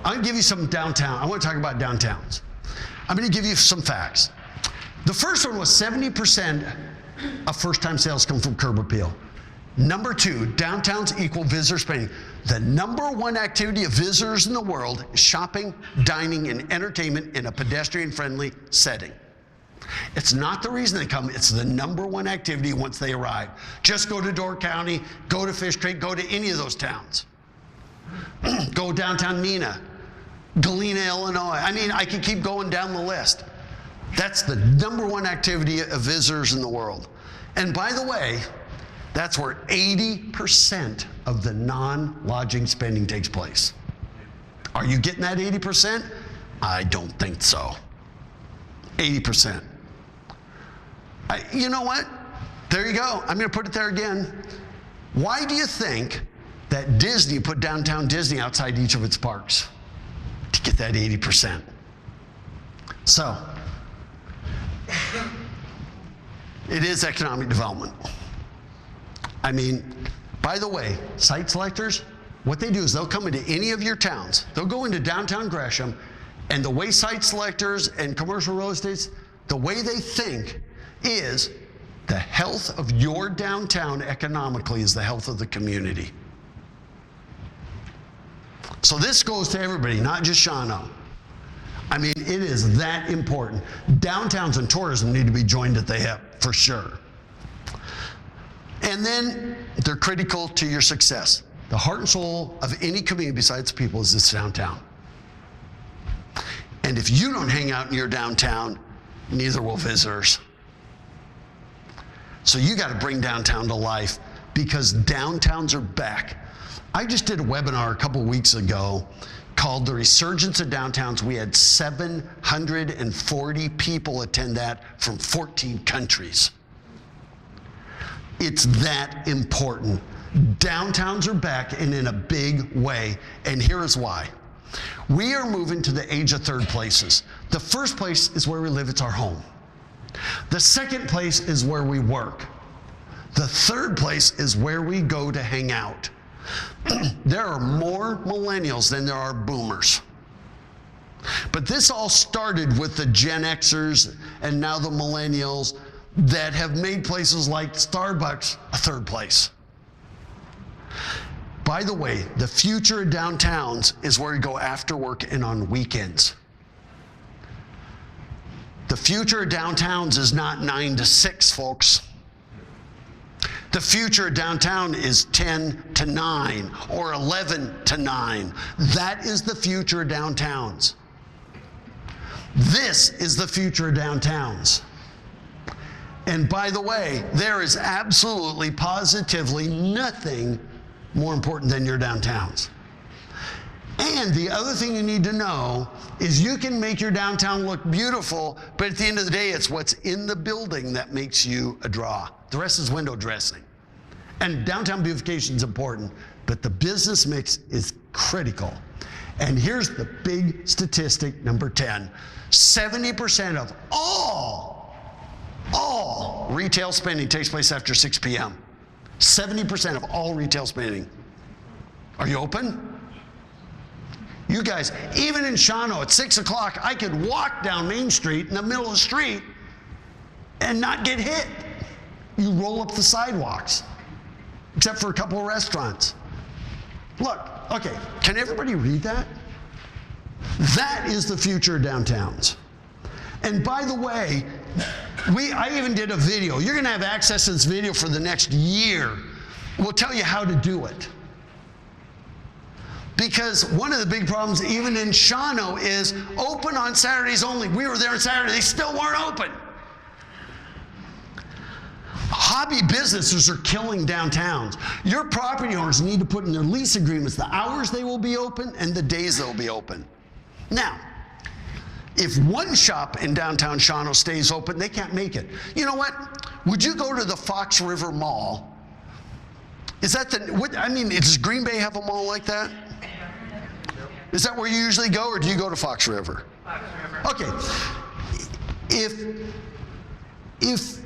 I'm going to give you some downtown. I want to talk about downtowns. I'm going to give you some facts. The first one was 70% of first-time sales come from curb appeal. Number 2, downtowns equal visitor spending. The number 1 activity of visitors in the world is shopping, dining, and entertainment in a pedestrian-friendly setting. It's not the reason they come, it's the number 1 activity once they arrive. Just go to Door County, go to Fish Creek, go to any of those towns. Go downtown Neenah, Galena, Illinois. I mean, I can keep going down the list. That's the number 1 activity of visitors in the world. And by the way, that's where 80% of the non-lodging spending takes place. Are you getting that 80%? I don't think so. 80%. You know what? There you go. I'm going to put it there again. Why do you think that Disney put downtown Disney outside each of its parks? To get that 80%. So, it is economic development. I mean, by the way, site selectors, what they do is they'll come into any of your towns. They'll go into downtown Gresham, and the way site selectors and commercial real estates, the way they think is the health of your downtown economically is the health of the community. So this goes to everybody, not just Shawano. I mean, it is that important. Downtowns and tourism need to be joined at the hip, for sure. And then they're critical to your success. The heart and soul of any community besides people is its downtown. And if you don't hang out in your downtown, neither will visitors. So you got to bring downtown to life because downtowns are back. I just did a webinar a couple weeks ago called The Resurgence of Downtowns. We had 740 people attend that from 14 countries. It's that important. Downtowns are back and in a big way, and here is why. We are moving to the age of third places. The first place is where we live, it's our home. The second place is where we work. The third place is where we go to hang out. There are more millennials than there are boomers. But this all started with the Gen Xers and now the millennials that have made places like Starbucks a third place. By the way, the future of downtowns is where you go after work and on weekends. The future of downtowns is not 9 to 6, folks. The future of downtown is 10 to 9 or 11 to 9. That is the future of downtowns. This is the future of downtowns. And by the way, there is absolutely, positively nothing more important than your downtowns. And the other thing you need to know is you can make your downtown look beautiful, but at the end of the day, it's what's in the building that makes you a draw. The rest is window dressing. And downtown beautification is important, but the business mix is critical. And here's the big statistic, number 10. 70% of all retail spending takes place after 6 p.m. 70% of all retail spending. Are you open? You guys, even in Shawano at 6 o'clock, I could walk down Main Street in the middle of the street and not get hit. You roll up the sidewalks, except for a couple of restaurants. Look, okay, can everybody read that? That is the future of downtowns. And by the way, I even did a video. You're gonna have access to this video for the next year. We'll tell you how to do it. Because one of the big problems, even in Shawano, is open on Saturdays only. We were there on Saturday, they still weren't open. Hobby businesses are killing downtowns. Your property owners need to put in their lease agreements the hours they will be open and the days they'll be open. Now, if one shop in downtown Shawano stays open, they can't make it. You know what? Would you go to the Fox River Mall? Is that does Green Bay have a mall like that? Is that where you usually go, or do you go to Fox River? Fox River. Okay. If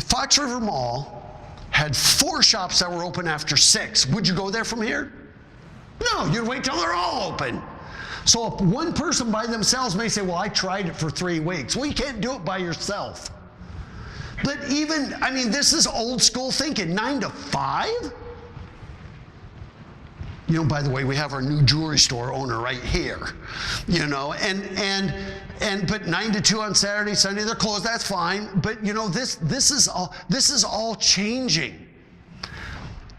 Fox River Mall had 4 shops that were open after 6, would you go there from here? No, you'd wait till they're all open. So if one person by themselves may say, well, I tried it for 3 weeks. Well, you can't do it by yourself. But even, I mean, this is old school thinking, 9 to 5? You know, by the way, we have our new jewelry store owner right here, you know, but 9 to 2 on Saturday, Sunday, they're closed, that's fine. But you know, this is all changing.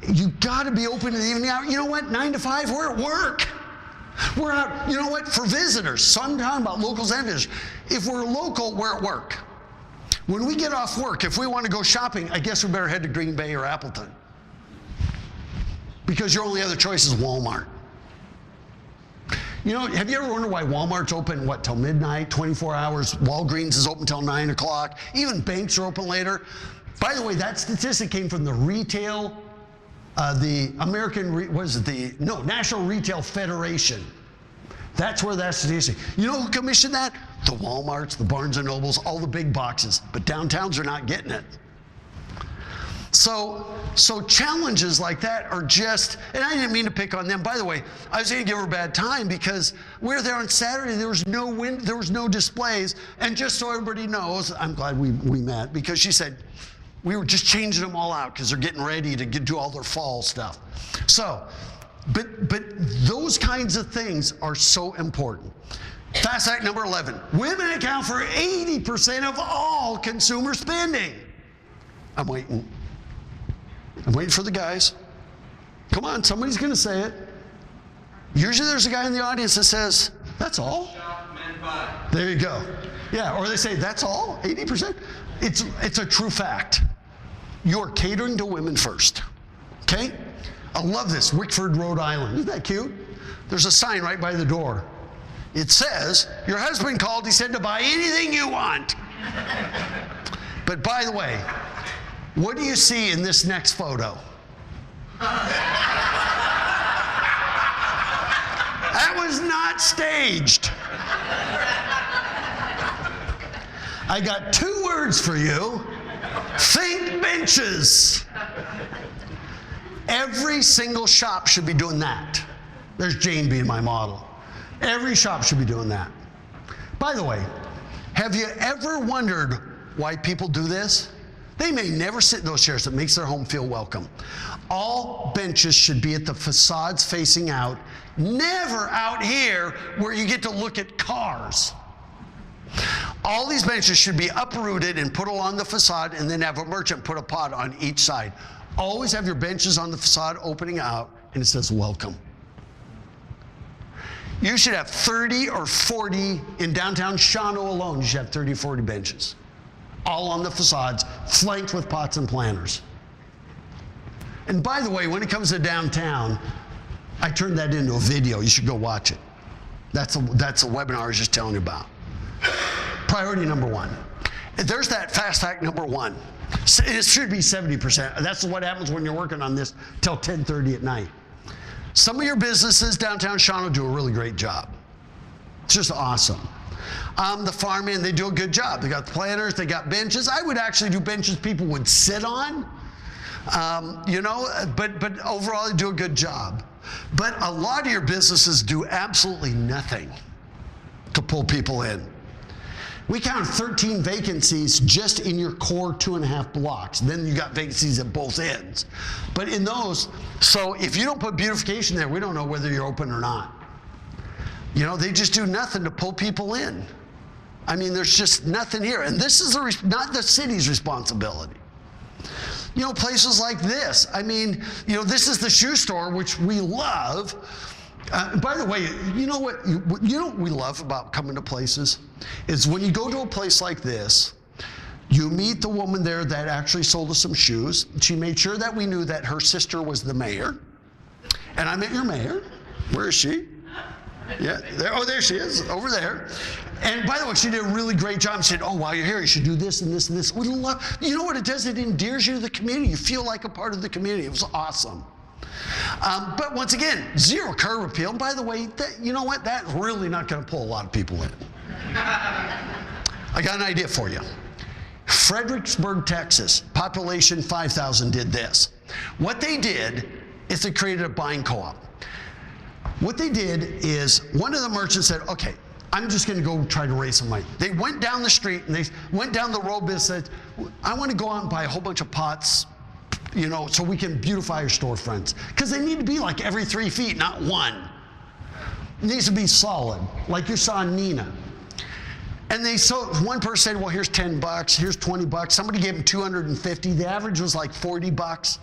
You gotta be open in the evening hour. You know what, 9 to 5, we're at work. We're out, you know what, for visitors. So I'm talking about locals and visitors. If we're local, we're at work. When we get off work, if we want to go shopping, I guess we better head to Green Bay or Appleton. Because your only other choice is Walmart. You know, have you ever wondered why Walmart's open, what, till midnight, 24 hours? Walgreens is open till 9 o'clock. Even banks are open later. By the way, that statistic came from the retail, the National Retail Federation. That's where that statistic. You know who commissioned that? The Walmarts, the Barnes and Nobles, all the big boxes. But downtowns are not getting it. So challenges like that are just, and I didn't mean to pick on them. By the way, I was going to give her a bad time because we were there on Saturday. There was no wind, there was no displays. And just so everybody knows, I'm glad we met because she said we were just changing them all out because they're getting ready to do all their fall stuff. So, but those kinds of things are so important. Fast fact number 11, women account for 80% of all consumer spending. I'm waiting for the guys. Come on, somebody's going to say it. Usually there's a guy in the audience that says, that's all? There you go. Yeah, or they say, that's all? 80%? It's a true fact. You're catering to women first. Okay? I love this, Wickford, Rhode Island. Isn't that cute? There's a sign right by the door. It says, your husband called, he said to buy anything you want. But by the way, what do you see in this next photo? That was not staged. I got 2 words for you. Think benches. Every single shop should be doing that. There's Jane being my model. Every shop should be doing that. By the way, have you ever wondered why people do this? They may never sit in those chairs. It makes their home feel welcome. All benches should be at the facades facing out, never out here where you get to look at cars. All these benches should be uprooted and put along the facade and then have a merchant put a pot on each side. Always have your benches on the facade opening out and it says welcome. You should have 30 or 40 in downtown Shawano alone. You should have 30 or 40 benches. All on the facades, flanked with pots and planters. And by the way, when it comes to downtown, I turned that into a video. You should go watch it. That's a webinar I was just telling you about. Priority number 1. There's that fast fact number 1. It should be 70%. That's what happens when you're working on this till 10:30 at night. Some of your businesses downtown Shawano do a really great job. It's just awesome. The farming, they do a good job. They got the planters, they got benches. I would actually do benches people would sit on, you know, but overall they do a good job. But a lot of your businesses do absolutely nothing to pull people in. We count 13 vacancies just in your core 2.5 blocks. Then you got vacancies at both ends. But in those, so if you don't put beautification there, we don't know whether you're open or not. You know, they just do nothing to pull people in. I mean, there's just nothing here. And this is not the city's responsibility. You know, places like this. I mean, you know, this is the shoe store, which we love. By the way, you know what we love about coming to places is when you go to a place like this, you meet the woman there that actually sold us some shoes. She made sure that we knew that her sister was the mayor. And I met your mayor. Where is she? Yeah, there. Oh, there she is, over there. And by the way, she did a really great job. She said, oh, while you're here, you should do this and this and this. We love, you know what it does? It endears you to the community. You feel like a part of the community. It was awesome. But once again, zero curb appeal. And by the way, you know what? That's really not going to pull a lot of people in. I got an idea for you. Fredericksburg, Texas, population 5,000 did this. What they did is they created a buying co-op. What they did is one of the merchants said, okay, I'm just going to go try to raise some money. They went down the street and they went down the road and said, I want to go out and buy a whole bunch of pots, so we can beautify our storefronts. Because they need to be like every 3 feet, not one. It needs to be solid, like you saw in Nina. And one person said, well, here's $10, here's $20. Somebody gave them $250. The average was like $40.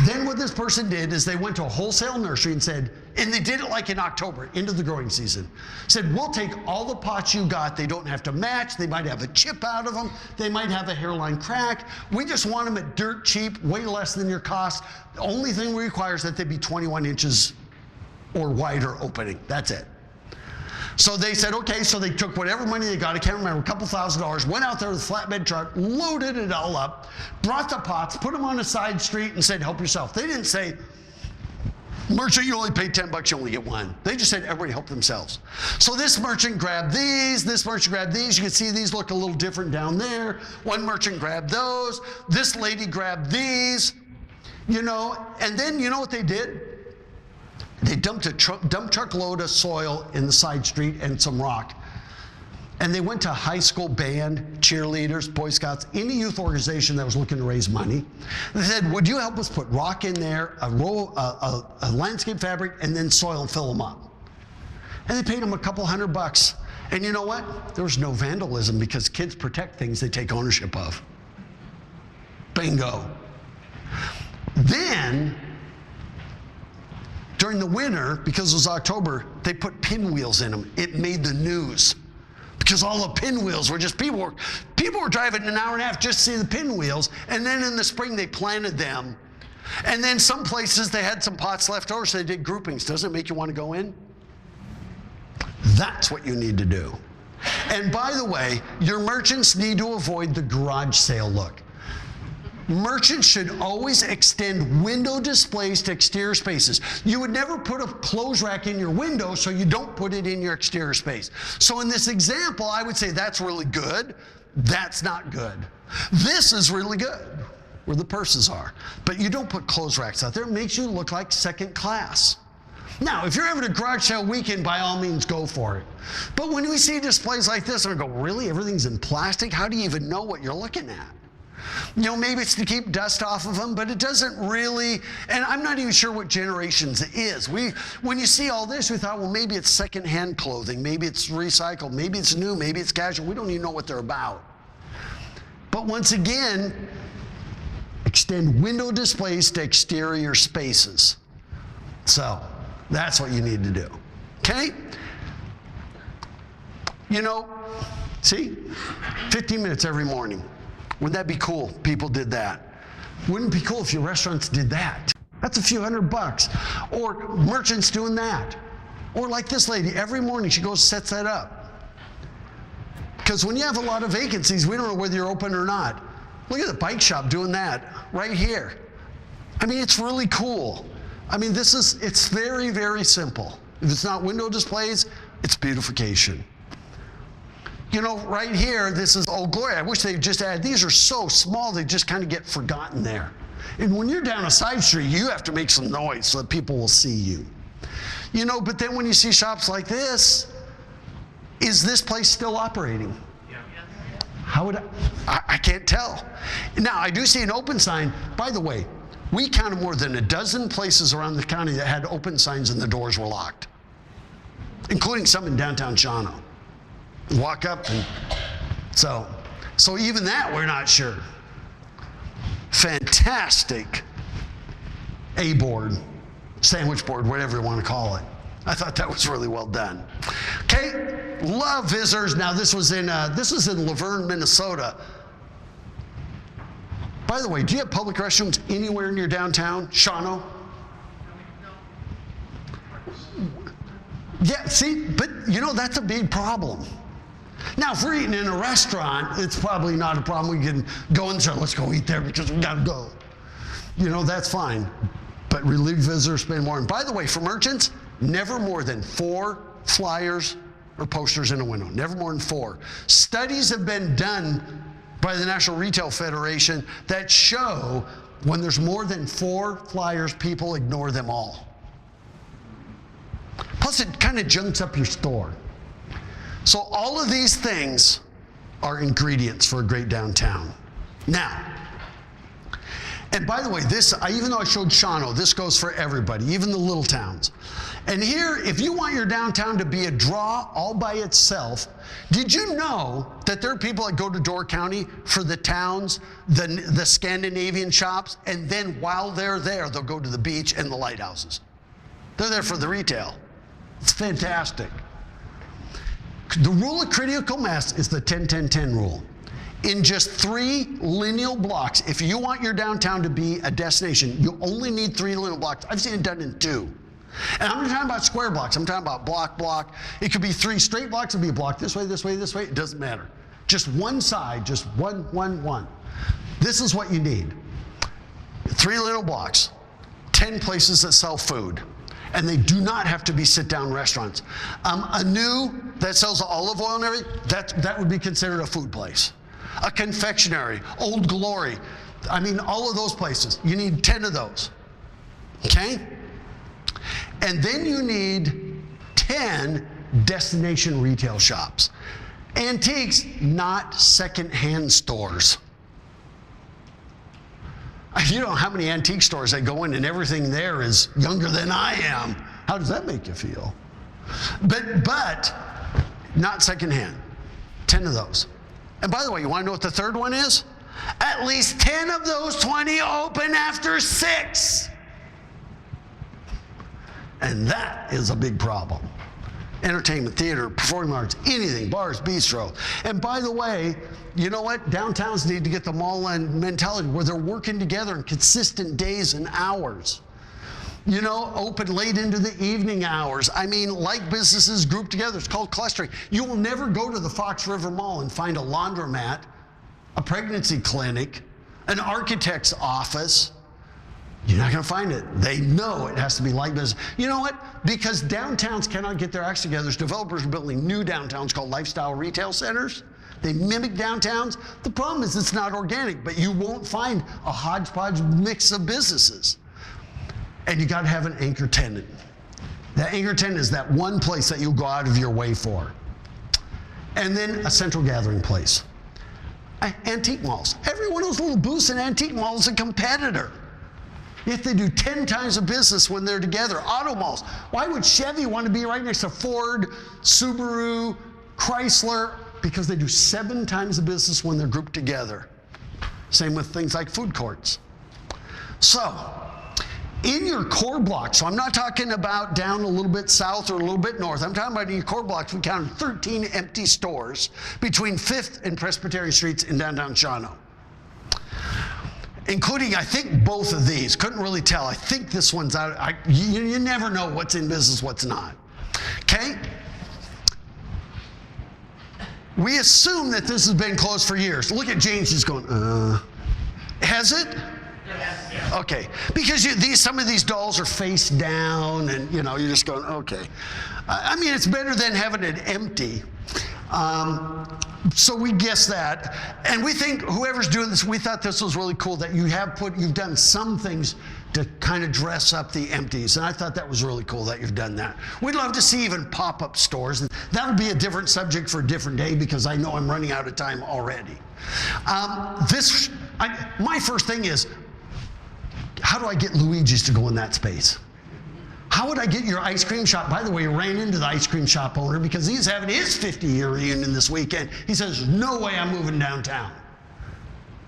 Then what this person did is they went to a wholesale nursery and said, and they did it like in October, into the growing season. Said, we'll take all the pots you got. They don't have to match. They might have a chip out of them. They might have a hairline crack. We just want them at dirt cheap, way less than your cost. The only thing we require is that they be 21 inches or wider opening. That's it. So they said, okay, so they took whatever money they got, I can't remember, a couple $1,000s, went out there with a flatbed truck, loaded it all up, brought the pots, put them on a side street and said, help yourself. They didn't say, merchant, you only pay $10, you only get one. They just said, everybody help themselves. So this merchant grabbed these, this merchant grabbed these. You can see these look a little different down there. One merchant grabbed those. This lady grabbed these, and then you know what they did? They dumped a dump truck load of soil in the side street and some rock. And they went to high school band, cheerleaders, Boy Scouts, any youth organization that was looking to raise money. They said, would you help us put rock in there, a landscape fabric, and then soil and fill them up? And they paid them a couple $100. And you know what? There was no vandalism because kids protect things they take ownership of. Bingo. Then, during the winter, because it was October, they put pinwheels in them. It made the news because all the pinwheels were just, people were driving an hour and a half just to see the pinwheels. And then in the spring, they planted them. And then some places, they had some pots left over, so they did groupings. Doesn't it make you want to go in? That's what you need to do. And by the way, your merchants need to avoid the garage sale look. Merchants should always extend window displays to exterior spaces. You would never put a clothes rack in your window, so you don't put it in your exterior space. So in this example, I would say that's really good. That's not good. This is really good, where the purses are. But you don't put clothes racks out there. It makes you look like second class. Now, if you're having a garage sale weekend, by all means, go for it. But when we see displays like this, I go, really? Everything's in plastic? How do you even know what you're looking at? Maybe it's to keep dust off of them, but it doesn't really, and I'm not even sure what generations it is. When you see all this, we thought, well, maybe it's secondhand clothing, maybe it's recycled, maybe it's new, maybe it's casual. We don't even know what they're about. But once again, extend window displays to exterior spaces. So that's what you need to do. Okay? See? 15 minutes every morning. Wouldn't that be cool? People did that. Wouldn't it be cool if your restaurants did that? That's a few $100. Or merchants doing that. Or like this lady, every morning she goes and sets that up. Because when you have a lot of vacancies, we don't know whether you're open or not. Look at the bike shop doing that right here. I mean, it's really cool. I mean, it's very, very simple. If it's not window displays, it's beautification. Right here, this is Old Glory. I wish they'd just add, these are so small, they just kind of get forgotten there. And when you're down a side street, you have to make some noise so that people will see you. But then when you see shops like this, is this place still operating? Yeah. How would I can't tell. Now, I do see an open sign. By the way, we counted more than a dozen places around the county that had open signs and the doors were locked, including some in downtown Shawano. Walk up and so even that we're not sure. Fantastic A-board, sandwich board, whatever you want to call it. I thought that was really well done. Okay, love visitors. Now this was in Laverne, Minnesota. By the way, do you have public restrooms anywhere in your downtown, Shawano? Yeah, see, but that's a big problem. Now, if we're eating in a restaurant, it's probably not a problem. We can go and say, let's go eat there because we got to go. That's fine. But relief visitors spend more. And by the way, for merchants, never more than 4 flyers or posters in a window. Never more than 4. Studies have been done by the National Retail Federation that show when there's more than 4 flyers, people ignore them all. Plus, it kind of junks up your store. So all of these things are ingredients for a great downtown. Now, and by the way, this, even though I showed Shawano, this goes for everybody, even the little towns. And here, if you want your downtown to be a draw all by itself, did you know that there are people that go to Door County for the towns, the Scandinavian shops, and then while they're there, they'll go to the beach and the lighthouses. They're there for the retail. It's fantastic. The rule of critical mass is the 10-10-10 rule. In just 3 lineal blocks, if you want your downtown to be a destination, you only need 3 lineal blocks. I've seen it done in 2. And I'm not talking about square blocks. I'm talking about block. It could be 3 straight blocks. It could be a block this way, this way, this way. It doesn't matter. Just one side, just one. This is what you need. 3 lineal blocks, 10 places that sell food. And they do not have to be sit-down restaurants. A new that sells olive oil and everything, that would be considered a food place. A confectionery, Old Glory. I mean, all of those places. You need 10 of those, okay? And then you need 10 destination retail shops. Antiques, not secondhand stores. You know how many antique stores I go in and everything there is younger than I am. How does that make you feel? But not secondhand. 10 of those. And by the way, you want to know what the third one is? At least 10 of those 20 open after 6. And that is a big problem. Entertainment, theater, performing arts, anything, bars, bistro. And by the way, you know what? Downtowns need to get the mall mentality where they're working together in consistent days and hours. You know, open late into the evening hours. I mean, like businesses grouped together. It's called clustering. You will never go to the Fox River Mall and find a laundromat, a pregnancy clinic, an architect's office. You're not going to find it. They know it has to be like business. You know what? Because downtowns cannot get their acts together, developers are building new downtowns called lifestyle retail centers. They mimic downtowns. The problem is it's not organic, but you won't find a hodgepodge mix of businesses. And you got to have an anchor tenant. That anchor tenant is that one place that you'll go out of your way for. And then a central gathering place. Antique malls. Every one of those little booths in antique malls is a competitor. Yet they do 10 times the business when they're together. Auto malls. Why would Chevy want to be right next to Ford, Subaru, Chrysler? Because they do 7 times the business when they're grouped together. Same with things like food courts. So, in your core blocks, so I'm not talking about down a little bit south or a little bit north. I'm talking about in your core blocks, we counted 13 empty stores between 5th and Presbyterian Streets in downtown Shawano. Including, I think, both of these. Couldn't really tell. I think this one's out. You never know what's in business, what's not. Okay? We assume that this has been closed for years. Look at James, he's going, has it? Yes. Okay. Because some of these dolls are face down, and you're just going, okay. I mean, it's better than having it empty. So we guess that, and we think whoever's doing this, we thought this was really cool that you've done some things to kind of dress up the empties, and I thought that was really cool that you've done that. We'd love to see even pop-up stores, and that'll be a different subject for a different day because I know I'm running out of time already. My first thing is, how do I get Luigi's to go in that space? How would I get your ice cream shop? By the way, I ran into the ice cream shop owner because he's having his 50-year reunion this weekend. He says, no way I'm moving downtown.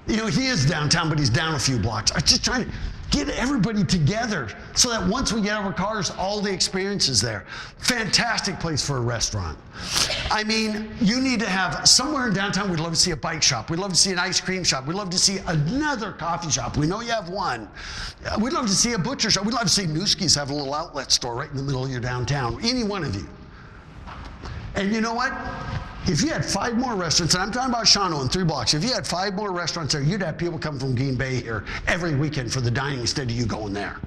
He is downtown, but he's down a few blocks. I'm just trying to get everybody together so that once we get our cars, all the experience is there. Fantastic place for a restaurant. I mean, you need to have somewhere in downtown. We'd love to see a bike shop. We'd love to see an ice cream shop. We'd love to see another coffee shop. We know you have one. We'd love to see a butcher shop. We'd love to see Newski's have a little outlet store right in the middle of your downtown. Any one of you. And you know what? If you had 5 more restaurants, and I'm talking about Shawano in 3 blocks, if you had 5 more restaurants there, you'd have people come from Green Bay here every weekend for the dining instead of you going there.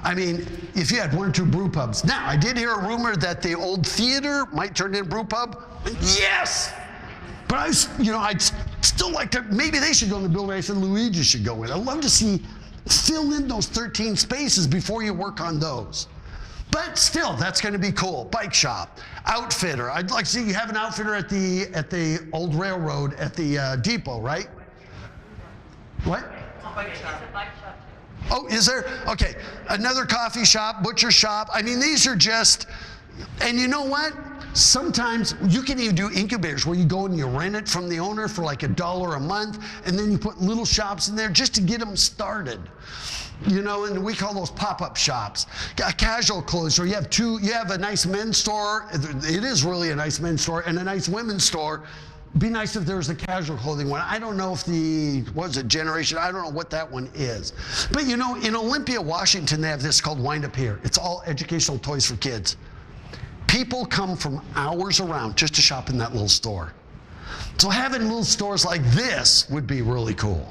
I mean, if you had 1 or 2 brew pubs. Now, I did hear a rumor that the old theater might turn into a brew pub. Yes! But I'd still like to, maybe they should go in the building. I said Luigi should go in. I'd love to see, fill in those 13 spaces before you work on those. But still, that's going to be cool. Bike shop, outfitter. I'd like to see you have an outfitter at the old railroad at the depot, right? What? Oh, is there? Okay. Another coffee shop, butcher shop. I mean, these are just, and you know what? Sometimes you can even do incubators where you go and you rent it from the owner for like $1 a month, and then you put little shops in there just to get them started. You know, and we call those pop-up shops. A casual clothes store. You have a nice men's store. It is really a nice men's store and a nice women's store. Be nice if there was a casual clothing one. I don't know if Generation, I don't know what that one is. But you know, in Olympia, Washington, they have this called Wind Up Here. It's all educational toys for kids. People come from hours around just to shop in that little store. So having little stores like this would be really cool.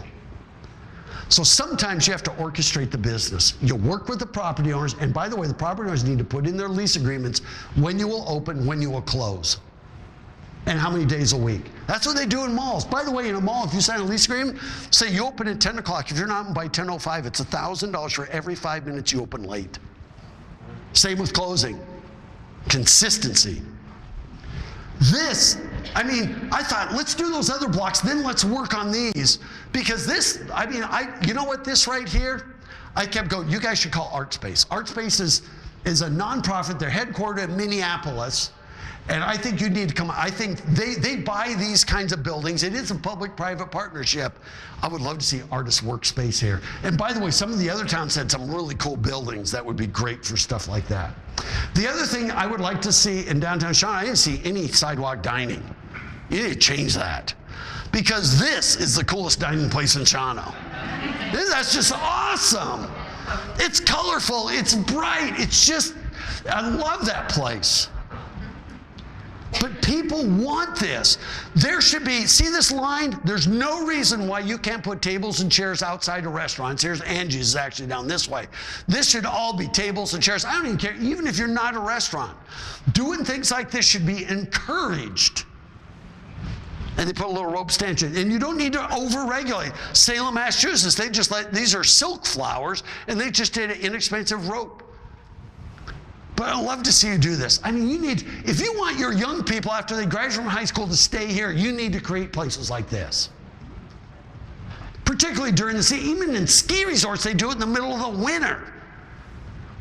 So sometimes you have to orchestrate the business. You work with the property owners, and by the way, the property owners need to put in their lease agreements when you will open, when you will close, and how many days a week. That's what they do in malls. By the way, in a mall, if you sign a lease agreement, say you open at 10 o'clock. If you're not open by 10:05, it's $1,000 for every 5 minutes you open late. Same with closing. Consistency. This, I mean, I thought, let's do those other blocks, then let's work on these. Because this, I mean, you know what, this right here, I kept going, you guys should call ArtSpace. ArtSpace is a nonprofit, they're headquartered in Minneapolis, and I think you need to come, I think they buy these kinds of buildings. It is a public-private partnership. I would love to see Artist Workspace here. And by the way, some of the other towns had some really cool buildings that would be great for stuff like that. The other thing I would like to see in downtown Shawano, I didn't see any sidewalk dining. You need to change that. Because this is the coolest dining place in Shawano. That's just awesome. It's colorful, it's bright, it's just, I love that place. But people want this. There should be, see this line? There's no reason why you can't put tables and chairs outside of restaurants. Here's Angie's actually down this way. This should all be tables and chairs. I don't even care, even if you're not a restaurant. Doing things like this should be encouraged. And they put a little rope stanchion. And you don't need to over-regulate. Salem, Massachusetts, they just these are silk flowers, and they just did an inexpensive rope. But I'd love to see you do this. I mean, if you want your young people after they graduate from high school to stay here, you need to create places like this. Particularly during the season, even in ski resorts, they do it in the middle of the winter.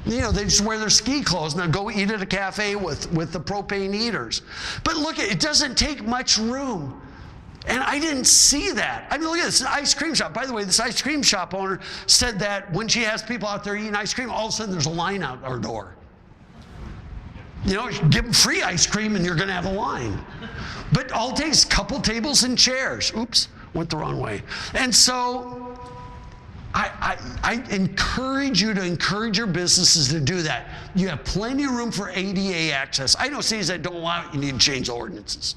You know, they just wear their ski clothes and then go eat at a cafe with the propane heaters. But look, it doesn't take much room. And I didn't see that. I mean, look at this ice cream shop. By the way, this ice cream shop owner said that when she has people out there eating ice cream, all of a sudden there's a line out our door. You know, give them free ice cream and you're going to have a line. But all it takes is a couple tables and chairs. Oops, went the wrong way. And so I encourage you to encourage your businesses to do that. You have plenty of room for ADA access. I know cities that don't allow it, you need to change the ordinances.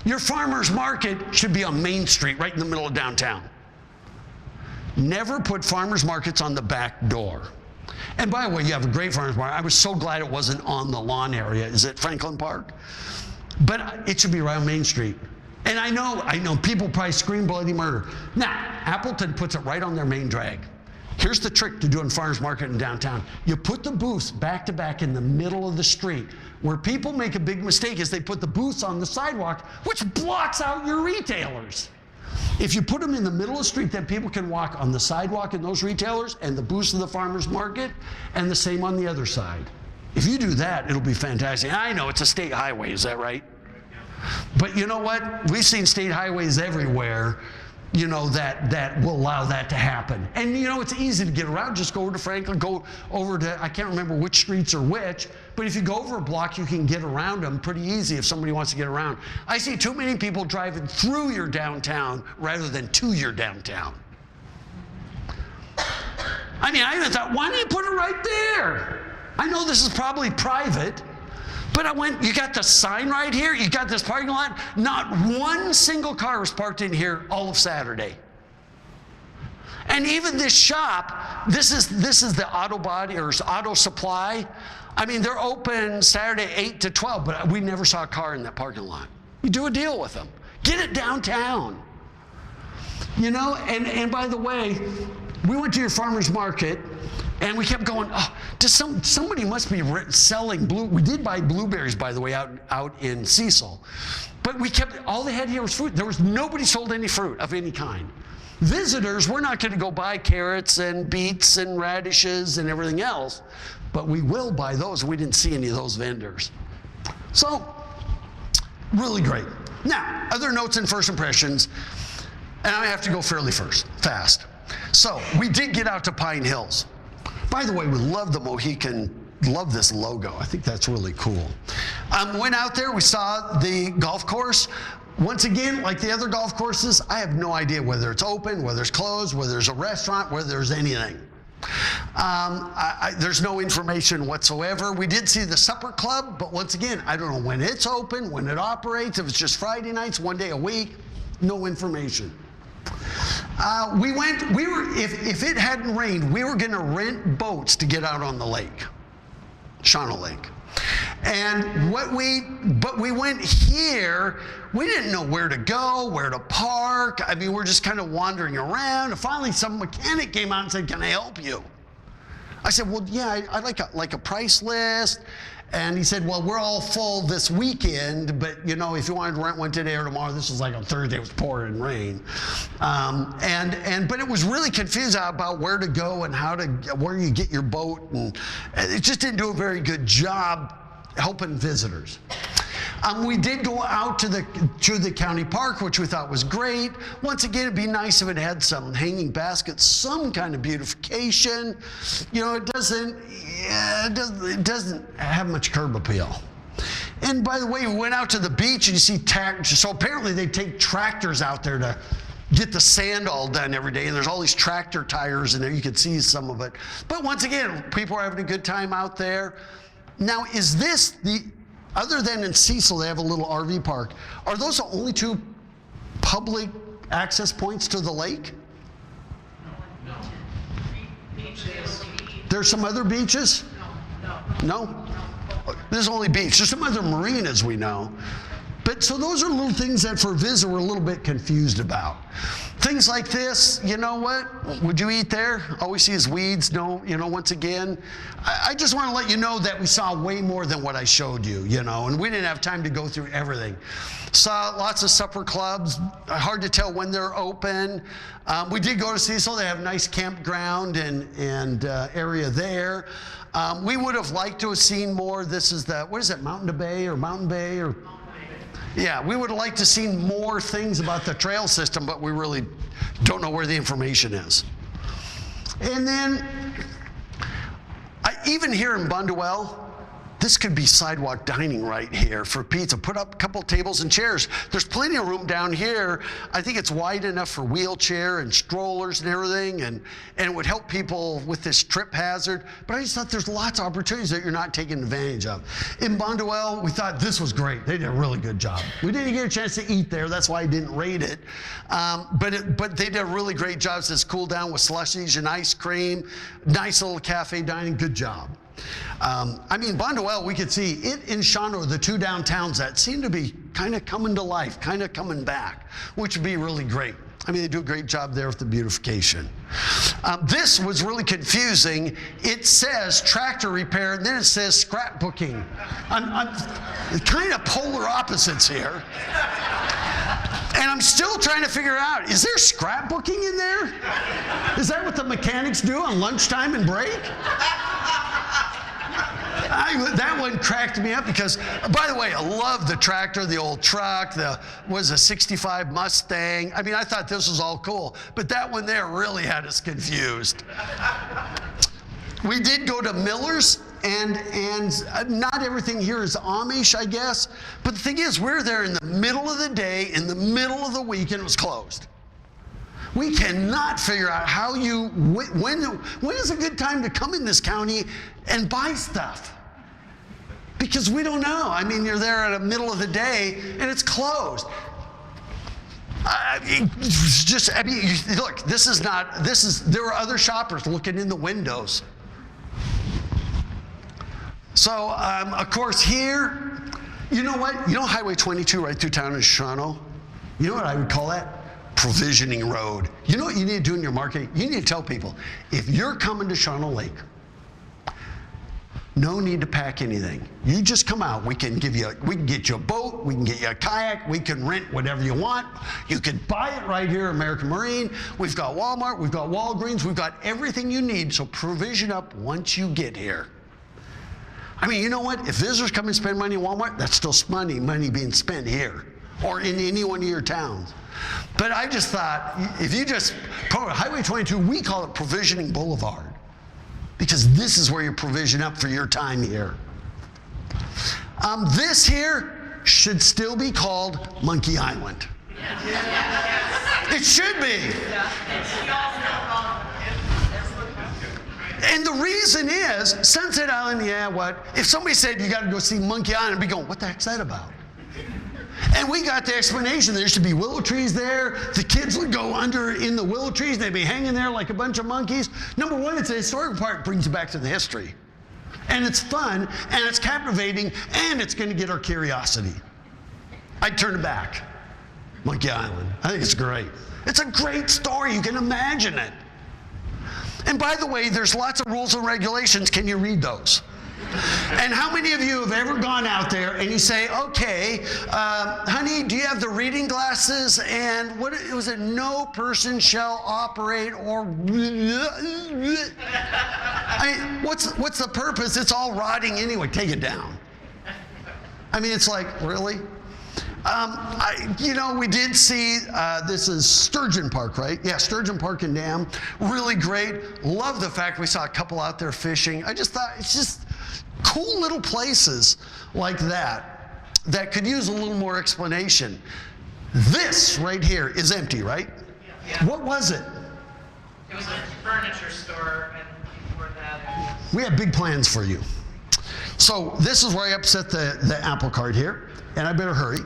Your farmer's market should be on Main Street, right in the middle of downtown. Never put farmer's markets on the back door. And by the way, you have a great farmer's market. I was so glad it wasn't on the lawn area. Is it Franklin Park? But it should be right on Main Street. And I know people probably scream bloody murder. Now, Appleton puts it right on their main drag. Here's the trick to doing farmer's market in downtown. You put the booths back to back in the middle of the street. Where people make a big mistake is they put the booths on the sidewalk, which blocks out your retailers. If you put them in the middle of the street, then people can walk on the sidewalk in those retailers and the booths of the farmer's market, and the same on the other side. If you do that, it'll be fantastic. I know it's a state highway, is that right? But you know what? We've seen state highways everywhere, you know, that will allow that to happen. And you know, it's easy to get around. Just go over to Franklin, go over to, I can't remember which streets are which, but if you go over a block, you can get around them pretty easy if somebody wants to get around. I see too many people driving through your downtown rather than to your downtown. I mean, I even thought, why don't you put it right there? I know this is probably private, but I went, you got the sign right here, you got this parking lot. Not one single car was parked in here all of Saturday. And even this shop, this is the auto body or auto supply. I mean, they're open Saturday 8 to 12, but we never saw a car in that parking lot. You do a deal with them. Get it downtown. You know, and by the way, we went to your farmer's market. And we kept going, oh, somebody must be selling we did buy blueberries, by the way, out in Cecil. But all they had here was fruit. Nobody sold any fruit of any kind. Visitors, we're not going to go buy carrots and beets and radishes and everything else, but we will buy those. We didn't see any of those vendors. So, really great. Now, other notes and first impressions, and I have to go fairly fast. So, we did get out to Pine Hills. By the way, we love the Mohican, love this logo. I think that's really cool. Went out there, we saw the golf course. Once again, like the other golf courses, I have no idea whether it's open, whether it's closed, whether there's a restaurant, whether there's anything. There's no information whatsoever. We did see the supper club, but once again, I don't know when it's open, when it operates, if it's just Friday nights, one day a week, no information. If it hadn't rained, we were going to rent boats to get out on the lake, Shawano Lake. But we went here, we didn't know where to go, where to park. I mean, we're just kind of wandering around. And finally, some mechanic came out and said, "Can I help you?" I said, "Well, yeah, I'd like a price list." And he said, "Well, we're all full this weekend, but you know, if you wanted to rent one today or tomorrow," this was like on Thursday, it was pouring rain. But it was really confusing about where to go and where you get your boat, and it just didn't do a very good job helping visitors. We did go out to the county park, which we thought was great. Once again, it'd be nice if it had some hanging baskets, some kind of beautification. You know, it doesn't have much curb appeal. And by the way, we went out to the beach and you see so apparently they take tractors out there to get the sand all done every day, and there's all these tractor tires in there. You can see some of it. But once again, people are having a good time out there. Now, is this other than in Cecil, they have a little RV park. Are those the only two public access points to the lake? No. There's some other beaches? No? There's only beach. There's some other marinas we know. But so those are little things that for a visitor we're a little bit confused about. Things like this, you know what? Would you eat there? All we see is weeds. No, once again, I just want to let you know that we saw way more than what I showed you, and we didn't have time to go through everything. Saw lots of supper clubs. Hard to tell when they're open. We did go to Cecil. They have a nice campground and area there. We would have liked to have seen more. This is what is it, Mountain Bay? Yeah, we would have liked to have seen more things about the trail system, but we really don't know where the information is. And then, even here in Bunduel, this could be sidewalk dining right here for pizza. Put up a couple tables and chairs. There's plenty of room down here. I think it's wide enough for wheelchair and strollers and everything, and it would help people with this trip hazard. But I just thought there's lots of opportunities that you're not taking advantage of. In Bunduel, we thought this was great. They did a really good job. We didn't get a chance to eat there. That's why I didn't rate it. But they did a really great job. It says cool down with slushies and ice cream. Nice little cafe dining. Good job. Bunduel, we could see it in Shawano, the two downtowns that seem to be kind of coming to life, kind of coming back, which would be really great. They do a great job there with the beautification. This was really confusing. It says tractor repair, and then it says scrapbooking. I'm kind of polar opposites here. And I'm still trying to figure out, is there scrapbooking in there? Is that what the mechanics do on lunchtime and break? That one cracked me up because, by the way, I love the tractor, the old truck, was a 65 Mustang. I thought this was all cool, but that one there really had us confused. We did go to Miller's, and not everything here is Amish, I guess. But the thing is, we're there in the middle of the day, in the middle of the week, and it was closed. We cannot figure out when is a good time to come in this county and buy stuff. Because we don't know. You're there in the middle of the day and it's closed. Look, there were other shoppers looking in the windows. So, of course, here, you know what? Highway 22 right through town in Shawano? You know what I would call that? provisioning road. You know what you need to do in your marketing? You need to tell people, if you're coming to Shauna Lake, no need to pack anything. You just come out. We can get you a boat, we can get you a kayak, we can rent whatever you want. You can buy it right here, American Marine. We've got Walmart, we've got Walgreens, we've got everything you need, so provision up once you get here. I mean, you know what? If visitors come and spend money in Walmart, that's still money being spent here or in any one of your towns. But I just thought, if you just, Highway 22, we call it Provisioning Boulevard, because this is where you provision up for your time here. This here should still be called Monkey Island. It should be. And the reason is, Sunset Island, yeah, what? If somebody said you got to go see Monkey Island, I'd be going, what the heck's that about? And we got the explanation. There should be willow trees there. The kids would go under in the willow trees. They'd be hanging there like a bunch of monkeys. Number one, it's a historical part, brings you back to the history. And it's fun, and it's captivating, and it's going to get our curiosity. I'd turn it back. Monkey Island. I think it's great. It's a great story. You can imagine it. And by the way, there's lots of rules and regulations. Can you read those? And how many of you have ever gone out there and you say, okay, honey, do you have the reading glasses? And what was it? No person shall operate or... I mean, what's the purpose? It's all rotting anyway. Take it down. I mean, it's like, really? We did see, this is Sturgeon Park, right? Yeah, Sturgeon Park and Dam. Really great. Love the fact we saw a couple out there fishing. I just thought it's just cool little places like that could use a little more explanation. This right here is empty, right? Yeah. What was it? It was a furniture store, and before that it was... We have big plans for you. So this is where I upset the apple cart here, and I better hurry.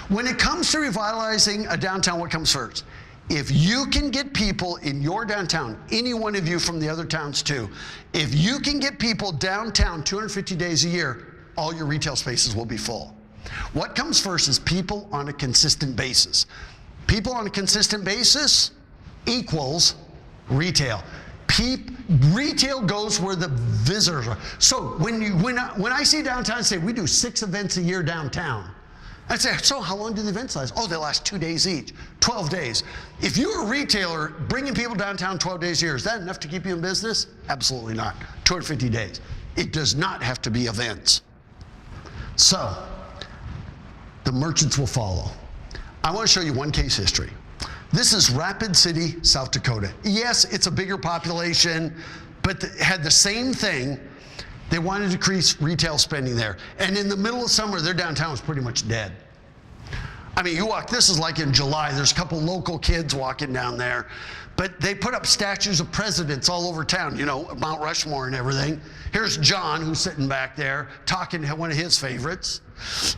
When it comes to revitalizing a downtown, what comes first? If you can get people in your downtown, any one of you from the other towns too, if you can get people downtown 250 days a year, all your retail spaces will be full. What comes first is people on a consistent basis. People on a consistent basis equals retail. Retail goes where the visitors are. So when I see downtown, I say we do 6 events a year downtown. I say, so how long do the events last? Oh, they last 2 days each, 12 days. If you're a retailer bringing people downtown 12 days a year, is that enough to keep you in business? Absolutely not. 250 days. It does not have to be events. So the merchants will follow. I want to show you one case history. This is Rapid City, South Dakota. Yes, it's a bigger population, but had the same thing. They wanted to increase retail spending there. And in the middle of summer, their downtown was pretty much dead. I mean, this is like in July. There's a couple local kids walking down there. But they put up statues of presidents all over town, Mount Rushmore and everything. Here's John, who's sitting back there, talking to one of his favorites.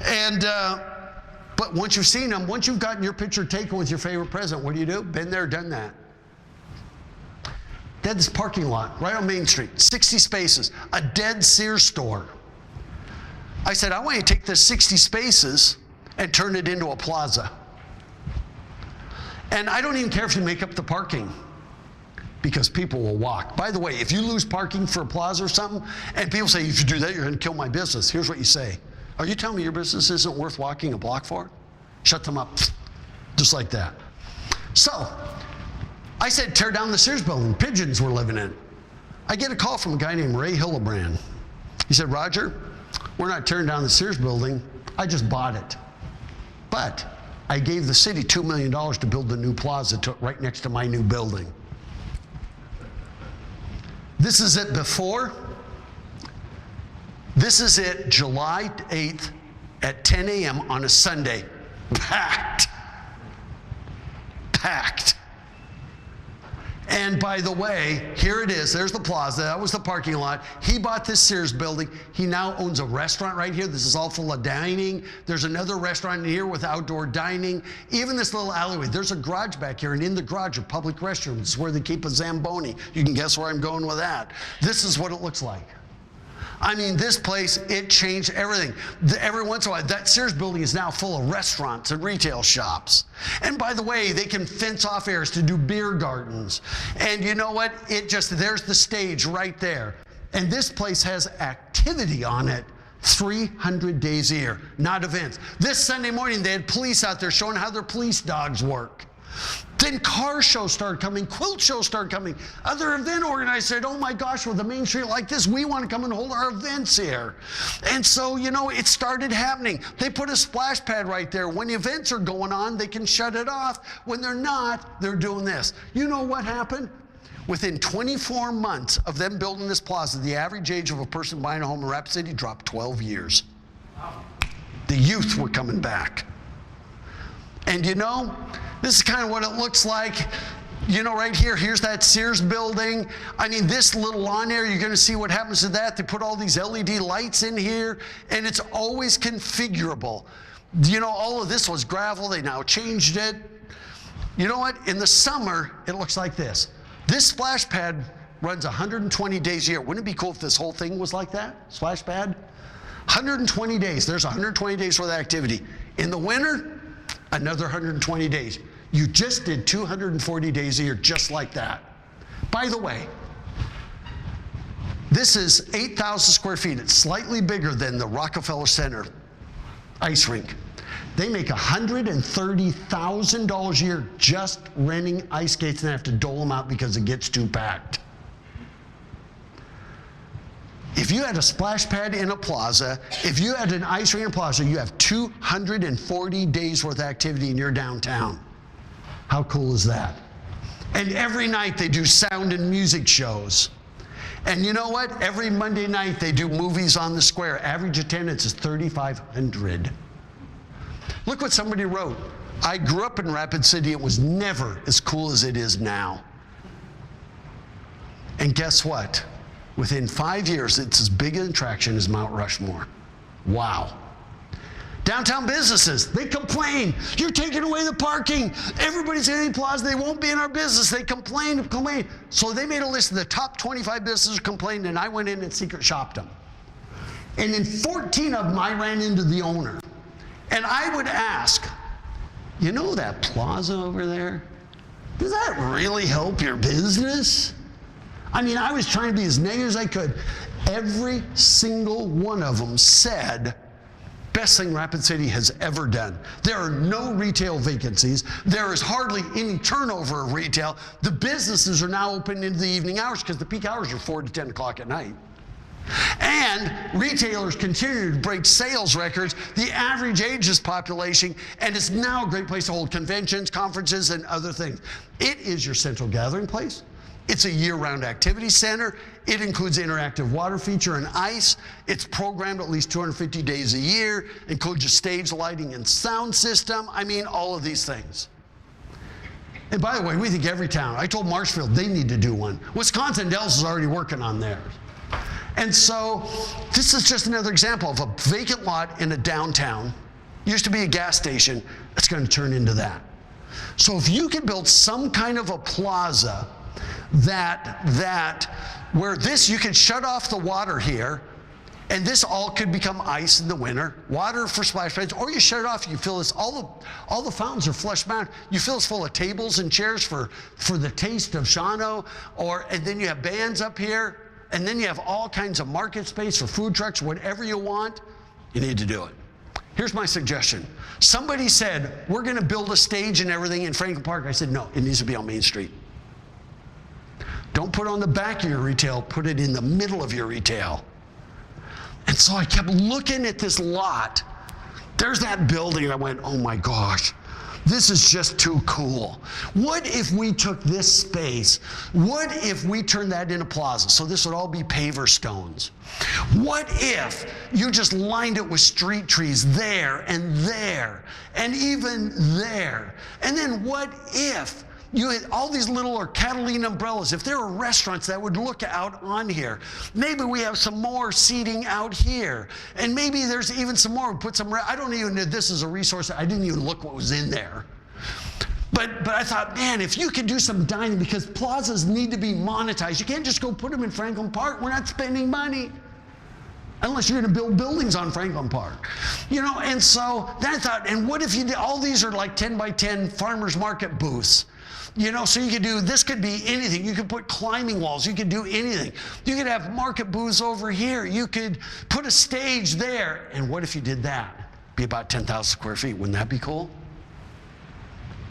And, but once you've seen them, once you've gotten your picture taken with your favorite president, what do? Been there, done that. They had this parking lot right on Main Street, 60 spaces, a dead Sears store. I said, I want you to take this 60 spaces and turn it into a plaza. And I don't even care if you make up the parking, because people will walk. By the way, if you lose parking for a plaza or something, and people say, if you do that, you're going to kill my business, here's what you say. Are you telling me your business isn't worth walking a block for? Shut them up, just like that. So, I said, tear down the Sears building. Pigeons were living in it. I get a call from a guy named Ray Hillebrand. He said, Roger, we're not tearing down the Sears building. I just bought it. But I gave the city $2 million to build the new plaza right next to my new building. This is it before. This is it July 8th at 10 a.m. on a Sunday. Packed. Packed. And by the way, here it is. There's the plaza. That was the parking lot. He bought this Sears building. He now owns a restaurant right here. This is all full of dining. There's another restaurant here with outdoor dining. Even this little alleyway. There's a garage back here, and in the garage are public restrooms. It's where they keep a Zamboni. You can guess where I'm going with that. This is what it looks like. I mean, this place, it changed everything. Every once in a while, that Sears building is now full of restaurants and retail shops. And by the way, they can fence off areas to do beer gardens. And you know what? There's the stage right there. And this place has activity on it 300 days a year, not events. This Sunday morning, they had police out there showing how their police dogs work. Then car shows started coming, quilt shows started coming. Other event organizers said, oh my gosh, with a main street like this, we want to come and hold our events here. And so, it started happening. They put a splash pad right there. When the events are going on, they can shut it off. When they're not, they're doing this. You know what happened? Within 24 months of them building this plaza, the average age of a person buying a home in Rapid City dropped 12 years. The youth were coming back. And this is kind of what it looks like. Right here, here's that Sears building. I mean, this little lawn area, you're going to see what happens to that. They put all these LED lights in here, and it's always configurable. All of this was gravel. They now changed it. You know what? In the summer, it looks like this. This splash pad runs 120 days a year. Wouldn't it be cool if this whole thing was like that? Splash pad? 120 days. There's 120 days worth of activity. In the winter, another 120 days. You just did 240 days a year just like that. By the way, this is 8,000 square feet. It's slightly bigger than the Rockefeller Center ice rink. They make $130,000 a year just renting ice skates, and they have to dole them out because it gets too packed. If you had a splash pad in a plaza, if you had an ice rink in a plaza, you have 240 days worth of activity in your downtown. How cool is that? And every night they do sound and music shows. And you know what? Every Monday night they do movies on the square. Average attendance is 3,500. Look what somebody wrote. I grew up in Rapid City. It was never as cool as it is now. And guess what? Within 5 years, it's as big an attraction as Mount Rushmore. Wow. Downtown businesses, they complain. You're taking away the parking. Everybody's in the plaza. They won't be in our business. They complain. So they made a list of the top 25 businesses who complained, and I went in and secret shopped them. And in 14 of them, I ran into the owner. And I would ask, that plaza over there, does that really help your business? I mean, I was trying to be as negative as I could. Every single one of them said, best thing Rapid City has ever done. There are no retail vacancies. There is hardly any turnover of retail. The businesses are now open into the evening hours because the peak hours are 4 to 10 o'clock at night. And retailers continue to break sales records. The average age is population, and it's now a great place to hold conventions, conferences, and other things. It is your central gathering place. It's a year-round activity center. It includes interactive water feature and ice. It's programmed at least 250 days a year. It includes a stage lighting and sound system. I mean, all of these things. And by the way, we think every town. I told Marshfield they need to do one. Wisconsin Dells is already working on theirs. And so this is just another example of a vacant lot in a downtown. Used to be a gas station. It's going to turn into that. So if you could build some kind of a plaza where you could shut off the water here, and this all could become ice in the winter, water for splash pads, or you shut it off, you fill this, all the fountains are flush mounted, you fill this full of tables and chairs for the taste of Shawano, and then you have bands up here, and then you have all kinds of market space for food trucks, whatever you want, you need to do it. Here's my suggestion. Somebody said, we're going to build a stage and everything in Franklin Park. I said, no, it needs to be on Main Street. Don't put it on the back of your retail, put it in the middle of your retail. And so I kept looking at this lot. There's that building, and I went, oh my gosh, this is just too cool. What if we took this space? What if we turned that into plaza? So this would all be paver stones. What if you just lined it with street trees there and even there? And then what if you had all these little or Catalina umbrellas? If there were restaurants that would look out on here, maybe we have some more seating out here. And maybe there's even some more. We put some, I don't even know this is a resource. I didn't even look what was in there. But I thought, man, if you could do some dining, because plazas need to be monetized. You can't just go put them in Franklin Park. We're not spending money. unless you're going to build buildings on Franklin Park. You know, and so then I thought, and what if you did, all these are like 10 by 10 farmers market booths. You know, so you could do, this could be anything. You could put climbing walls. You could do anything. You could have market booths over here. You could put a stage there. And what if you did that? Be about 10,000 square feet. Wouldn't that be cool?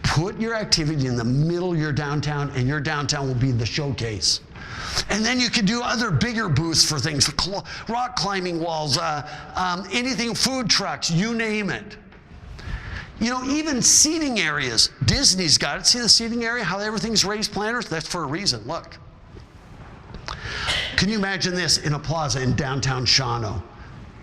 Put your activity in the middle of your downtown, and your downtown will be the showcase. And then you could do other bigger booths for things, rock climbing walls, anything, food trucks, you name it. You know, even seating areas. Disney's got it. See the seating area, how everything's raised planters? That's for a reason. Look. Can you imagine this in a plaza in downtown Shawano?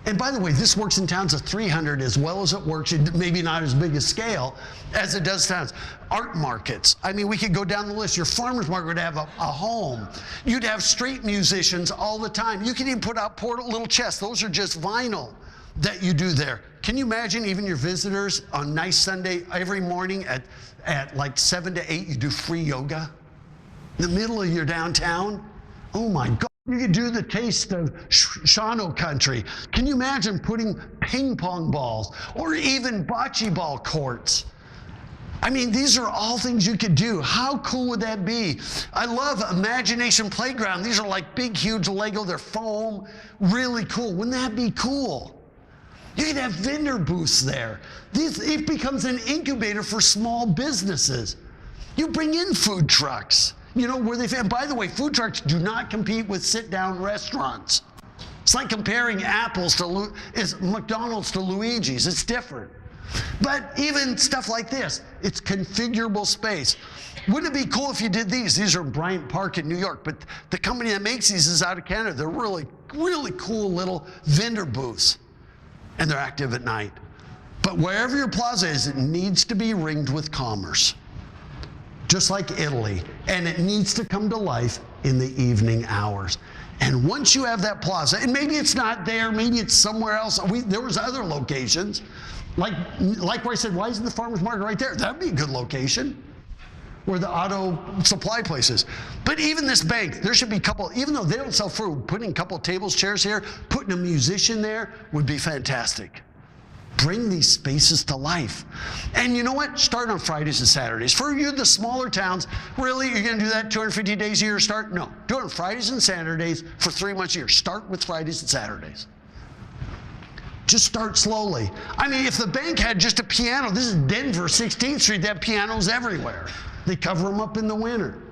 And by the way, this works in towns of 300 as well as it works, maybe not as big a scale as it does towns. Art markets. I mean, we could go down the list. Your farmer's market would have a home. You'd have street musicians all the time. You could even put out little chests. Those are just vinyl that you do there. Can you imagine even your visitors on nice Sunday, every morning at like 7 to 8, you do free yoga in the middle of your downtown? Oh my God. You could do the taste of Shawano country. Can you imagine putting ping pong balls or even bocce ball courts? I mean, these are all things you could do. How cool would that be? I love Imagination Playground. These are like big, huge Lego. They're foam. Really cool. Wouldn't that be cool? You could have vendor booths there. It becomes an incubator for small businesses. You bring in food trucks. You know, where by the way, food trucks do not compete with sit-down restaurants. It's like comparing apples to McDonald's to Luigi's. It's different. But even stuff like this, it's configurable space. Wouldn't it be cool if you did these? These are Bryant Park in New York, but the company that makes these is out of Canada. They're really, really cool little vendor booths, and they're active at night. But wherever your plaza is, it needs to be ringed with commerce. Just like Italy, and it needs to come to life in the evening hours. And once you have that plaza, and maybe it's not there, maybe it's somewhere else. There was other locations, like where I said, why isn't the farmer's market right there? That'd be a good location, where the auto supply place is. But even this bank, there should be a couple, even though they don't sell food, putting a couple of tables, chairs here, putting a musician there would be fantastic. Bring these spaces to life. And you know what? Start on Fridays and Saturdays. For you, the smaller towns, really, you're going to do that 250 days a year start? No. Do it on Fridays and Saturdays for 3 months a year. Start with Fridays and Saturdays. Just start slowly. I mean, if the bank had just a piano, this is Denver, 16th Street, they have pianos everywhere. They cover them up in the winter.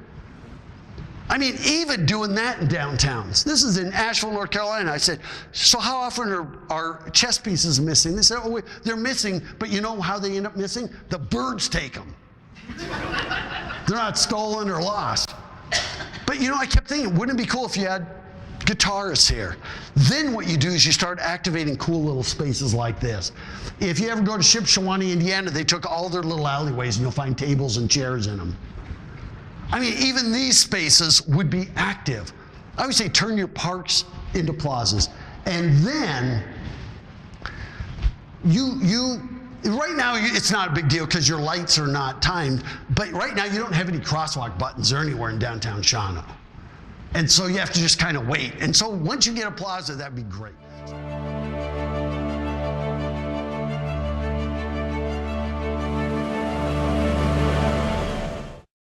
I mean, even doing that in downtowns. This is in Asheville, North Carolina. I said, so how often are chess pieces missing? They said, oh, they're missing, but you know how they end up missing? The birds take them. They're not stolen or lost. But you know, I kept thinking, wouldn't it be cool if you had guitarists here? Then what you do is you start activating cool little spaces like this. If you ever go to Shipshewana, Indiana, they took all their little alleyways and you'll find tables and chairs in them. I mean, even these spaces would be active. I would say turn your parks into plazas. And then right now it's not a big deal because your lights are not timed, but right now you don't have any crosswalk buttons or anywhere in downtown Shawano. And so you have to just kind of wait. And so once you get a plaza, that'd be great.